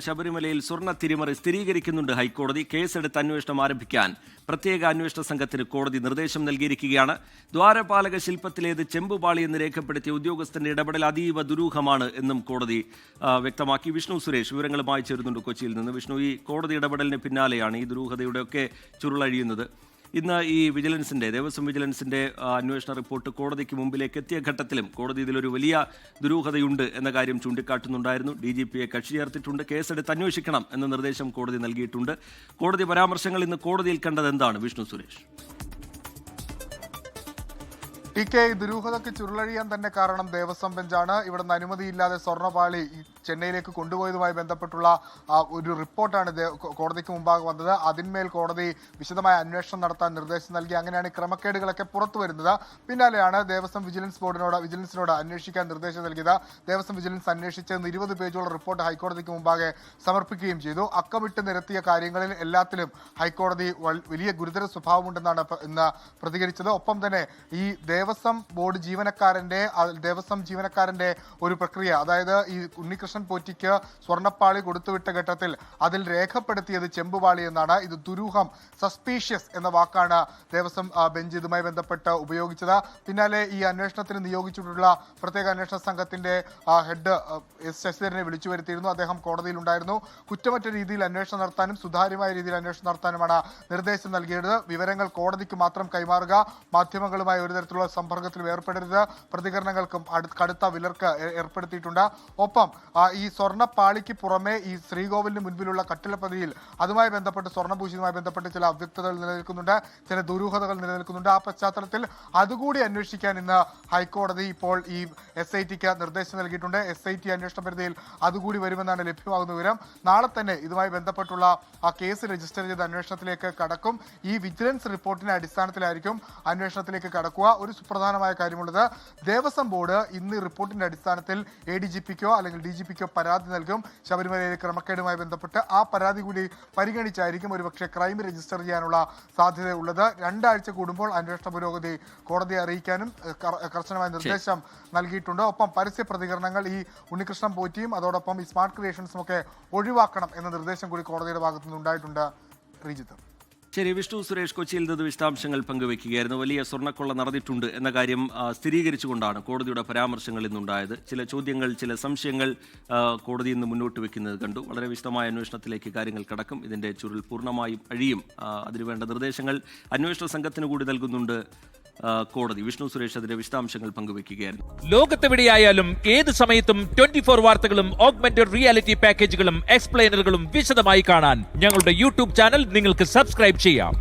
ശബരിമലയിൽ സ്വർണ്ണ തിരിമറി സ്ഥിരീകരിക്കുന്നുണ്ട് ഹൈക്കോടതി. കേസെടുത്ത് അന്വേഷണം ആരംഭിക്കാൻ പ്രത്യേക അന്വേഷണ സംഘത്തിന് കോടതി നിർദ്ദേശം നൽകിയിരിക്കുകയാണ്. ദ്വാരപാലക ശില്പത്തിലേത് ചെമ്പുപാളിയെന്ന് രേഖപ്പെടുത്തിയ ഉദ്യോഗസ്ഥന്റെ ഇടപെടൽ അതീവ ദുരൂഹമാണ് എന്നും കോടതി വ്യക്തമാക്കി. വിഷ്ണു സുരേഷ് വിവരങ്ങളുമായി ചേരുന്നുണ്ട് കൊച്ചിയിൽ നിന്ന്. വിഷ്ണു, ഈ കോടതി ഇടപെടലിന് പിന്നാലെയാണ് ഈ ദുരൂഹതയുടെയൊക്കെ ചുരുളഴിയുന്നത്. ഇന്ന് ഈ ദേവസ്വം വിജിലൻസിന്റെ അന്വേഷണ റിപ്പോർട്ട് കോടതിക്ക് മുമ്പിലേക്ക് എത്തിയ ഘട്ടത്തിലും കോടതി ഇതിലൊരു വലിയ ദുരൂഹതയുണ്ട് എന്ന കാര്യം ചൂണ്ടിക്കാട്ടുന്നുണ്ടായിരുന്നു. DGPയെ കക്ഷി ചേർത്തിട്ടുണ്ട്. കേസെടുത്ത് അന്വേഷിക്കണം എന്ന നിർദ്ദേശം കോടതി നൽകിയിട്ടുണ്ട്. കോടതി പരാമർശങ്ങൾ ഇന്ന് കോടതിയിൽ കണ്ടത് എന്താണ് വിഷ്ണു സുരേഷ്? ദുരൂഹതയ്ക്ക് ചുരുളഴിയാൻ തന്നെ കാരണം ദേവസ്വം ബെഞ്ചാണ്. ഇവിടുന്ന് അനുമതിയില്ലാതെ സ്വർണ്ണപാളി ചെന്നൈയിലേക്ക് കൊണ്ടുപോയതുമായി ബന്ധപ്പെട്ടുള്ള ഒരു റിപ്പോർട്ടാണ് കോടതിക്ക് മുമ്പാകെ വന്നത്. അതിന്മേൽ കോടതി വിശദമായ അന്വേഷണം നടത്താൻ നിർദ്ദേശം നൽകി. അങ്ങനെയാണ് ക്രമക്കേടുകളൊക്കെ പുറത്തു വരുന്നത്. പിന്നാലെയാണ് ദേവസ്വം വിജിലൻസിനോട് അന്വേഷിക്കാൻ നിർദ്ദേശം നൽകിയത്. ദേവസ്വം വിജിലൻസ് അന്വേഷിച്ച് 20 പേജുള്ള റിപ്പോർട്ട് ഹൈക്കോടതിക്ക് മുമ്പാകെ സമർപ്പിക്കുകയും ചെയ്തു. അക്കമിട്ട് നിരത്തിയ കാര്യങ്ങളിൽ എല്ലാത്തിലും ഹൈക്കോടതി വലിയ ഗുരുതര സ്വഭാവമുണ്ടെന്നാണ് ഇന്ന് പ്രതികരിച്ചത്. ഒപ്പം തന്നെ ഈ ദേവസ്വം ജീവനക്കാരന്റെ ഒരു പ്രക്രിയ, അതായത് ഈ ഉണ്ണികൃഷ്ണൻ പോറ്റിക്ക് സ്വർണ്ണപ്പാളി കൊടുത്തുവിട്ട ഘട്ടത്തിൽ അതിൽ രേഖപ്പെടുത്തിയത് ചെമ്പുപാളി എന്നാണ്. ഇത് ദുരൂഹം, സസ്പീഷ്യസ് എന്ന വാക്കാണ് ദേവസ്വം ബെഞ്ച് ഇതുമായി ബന്ധപ്പെട്ട് ഉപയോഗിച്ചത്. പിന്നാലെ ഈ അന്വേഷണത്തിന് നിയോഗിച്ചിട്ടുള്ള പ്രത്യേക അന്വേഷണ സംഘത്തിന്റെ ഹെഡ് എസ് ശശിധരനെ വിളിച്ചു വരുത്തിയിരുന്നു. അദ്ദേഹം കോടതിയിൽ ഉണ്ടായിരുന്നു. കുറ്റമറ്റ രീതിയിൽ അന്വേഷണം നടത്താനും സുതാര്യമായ രീതിയിൽ അന്വേഷണം നടത്താനുമാണ് നിർദ്ദേശം നൽകിയത്. വിവരങ്ങൾ കോടതിക്ക് മാത്രം കൈമാറുക, മാധ്യമങ്ങളുമായി ഒരു തരത്തിലുള്ള സമ്പർക്കത്തിൽ ഏർപ്പെടരുത്, പ്രതികരണങ്ങൾക്കും കടുത്ത വിലക്ക് ഏർപ്പെടുത്തിയിട്ടുണ്ട്. ഒപ്പം ഈ സ്വർണ്ണപ്പാളിക്ക് പുറമെ ഈ ശ്രീകോവിലിന് മുൻപിലുള്ള കട്ടിലപ്പതിയിൽ അതുമായി ബന്ധപ്പെട്ട് സ്വർണ്ണഭൂഷിതമായി ബന്ധപ്പെട്ട് ചില അവ്യക്തതകൾ നിലനിൽക്കുന്നുണ്ട്, ചില ദുരൂഹതകൾ നിലനിൽക്കുന്നുണ്ട്. ആ പശ്ചാത്തലത്തിൽ അതുകൂടി അന്വേഷിക്കാൻ ഇന്ന് ഹൈക്കോടതി ഇപ്പോൾ ഈ SITക്ക് നിർദ്ദേശം നൽകിയിട്ടുണ്ട്. SIT അന്വേഷണ പരിധിയിൽ അതുകൂടി വരുമെന്നാണ് ലഭ്യമാകുന്ന വിവരം. നാളെ തന്നെ ഇതുമായി ബന്ധപ്പെട്ടുള്ള ആ കേസ് രജിസ്റ്റർ ചെയ്ത് അന്വേഷണത്തിലേക്ക് കടക്കും. ഈ വിജിലൻസ് റിപ്പോർട്ടിന്റെ അടിസ്ഥാനത്തിലായിരിക്കും അന്വേഷണത്തിലേക്ക് കടക്കുക. ഒരു സുപ്രധാനമായ കാര്യമുള്ളത്, ദേവസ്വം ബോർഡ് ഇന്ന് റിപ്പോർട്ടിന്റെ അടിസ്ഥാനത്തിൽ ADGPക്കോ അല്ലെങ്കിൽ DGPക്കോ പരാതി നൽകും. ശബരിമലയിലെ ക്രമക്കേടുമായി ബന്ധപ്പെട്ട് ആ പരാതി കൂടി പരിഗണിച്ചായിരിക്കും ഒരുപക്ഷെ ക്രൈം രജിസ്റ്റർ ചെയ്യാനുള്ള സാധ്യതയുള്ളത്. 2 ആഴ്ച കൂടുമ്പോൾ അന്വേഷണ പുരോഗതി കോടതിയെ അറിയിക്കാനും കർശനമായ നിർദ്ദേശം നൽകിയിട്ടുണ്ട്. ഒപ്പം പരസ്യ പ്രതികരണങ്ങൾ ഈ ഉണ്ണികൃഷ്ണൻ പോറ്റിയും അതോടൊപ്പം ഈ സ്മാർട്ട് ക്രിയേഷൻസും ഒക്കെ ഒഴിവാക്കണം എന്ന നിർദ്ദേശം കൂടി കോടതിയുടെ ഭാഗത്തുനിന്ന് ഉണ്ടായിട്ടുണ്ട്. ശ്രീജിത്ത്. ശരി, വിഷ്ണു സുരേഷ് കൊച്ചിയിൽ നിന്ന് വിശദാംശങ്ങൾ പങ്കുവയ്ക്കുകയായിരുന്നു. വലിയ സ്വർണ്ണക്കൊള്ള നടന്നിട്ടുണ്ട് എന്ന കാര്യം സ്ഥിരീകരിച്ചുകൊണ്ടാണ് കോടതിയുടെ പരാമർശങ്ങൾ ഇന്നുണ്ടായത്. ചില ചോദ്യങ്ങൾ, ചില സംശയങ്ങൾ കോടതി ഇന്ന് മുന്നോട്ട് വെക്കുന്നത് കണ്ടു. വളരെ വിശദമായ അന്വേഷണത്തിലേക്ക് കാര്യങ്ങൾ കടക്കും. ഇതിന്റെ ചുരുൾ പൂർണ്ണമായും അഴിയും. അതിനുവേണ്ട നിർദ്ദേശങ്ങൾ അന്വേഷണ സംഘത്തിന് കൂടി നൽകുന്നുണ്ട് കോടതി. വിഷ്ണു സുരേഷ് അതിന്റെ വിശദാംശങ്ങൾ പങ്കുവയ്ക്കുകയായിരുന്നു. ലോകത്തെവിടെയായാലും ഏത് സമയത്തും 24 വാർത്തകളും ഓഗ്മെന്റഡ് റിയാലിറ്റി പാക്കേജുകളും എക്സ്പ്ലെയിനറുകളും വിശദമായി കാണാൻ ഞങ്ങളുടെ YouTube ചാനൽ നിങ്ങൾക്ക് സബ്സ്ക്രൈബ് ചെയ്യാം.